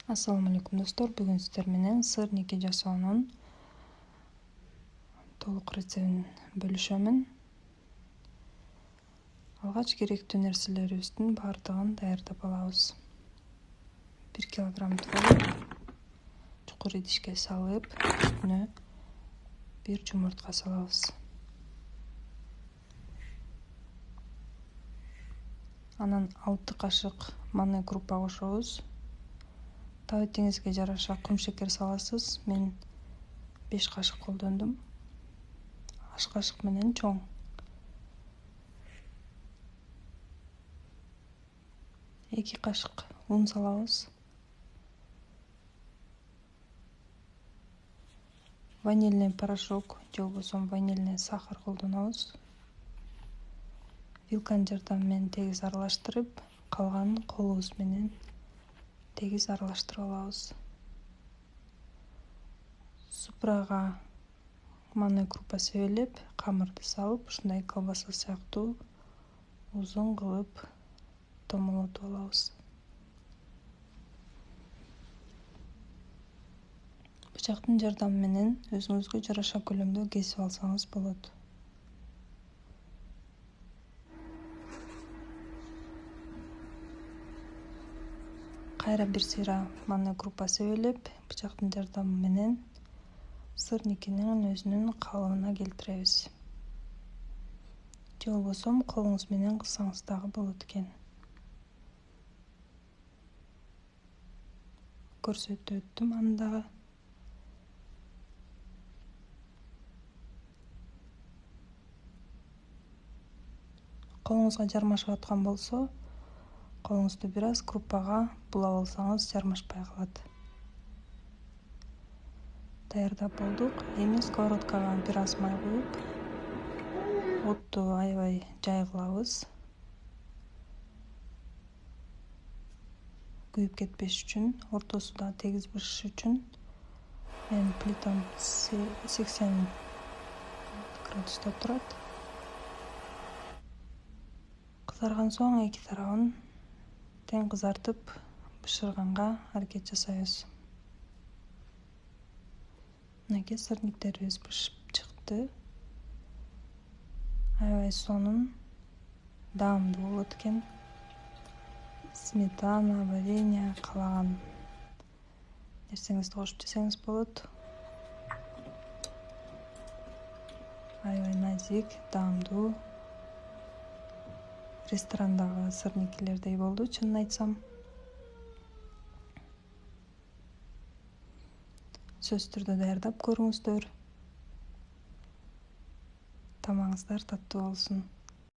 Ассаламу алейкум достор, бүгүн сиздер менен сырники жасоонун толук рецептин бөлүшөмүн. Алгач керектүү нерселерибиздин баардыгын даярдап алабыз. 1 килограмм творог чукур идишке салып, үстүнө 1 жумуртка салабыз. Анан 6 кашык манный крупа кошобуз. Табитиңизге жараша кум шекер саласыз. Мен 5 кашык колдондум. Аш кашык менен чоң. Эки кашык un салабыз. Ванильный порошок же болбосо ванильный сахар колдонобуз. Вилканын жардамы менен тегиз аралаштырып, калганын колубуз менен тегиз аралаштырып алабыз. Супрага манный крупа себелеп, камырды салып, ушундай колбаса сыяктуу узун кылып томолотуп алабыз. Бычактын жардамы менен өзүңүзгө жараша көлөмдө кесип алсаңыз болот. Кайра бир сыйра манный крупа себелеп, бычактын жардамы менен сырникинин өзүнүн калыбына келтиребиз. Же болбосо колуңуз менен кыссаңыз дагы болот экен. Көрсөтүп өттүм аны дагы. Колуңузга жармашып аткан болсо, колуңузду бир аз крупага булап алсаңыз жармашпай калат. Даярдап болдук. Эми сковородкага бир аз май куюп, отту аябай жай кылабыз. Күйүп кетпеш үчүн, ортосу да тегиз бышыш үчүн менин плитам 80 градуста турат. Кызарган соң эки тарабын тең кызартып бышырганга аракет жасайбыз. Мынакей сырниктерибиз бышып чыкты. Аябай сонун, даамдуу болот экен. Сметана, варенье, каалаган нерсеңизди кошуп жесеңиз болот. Аябай назик, даамдуу. Ресторандагы сырникилердей болду, чынын айтсам. Сөзсүз түрдө даярдап көрүңүздөр. Тамагыңыздар таттуу болсун.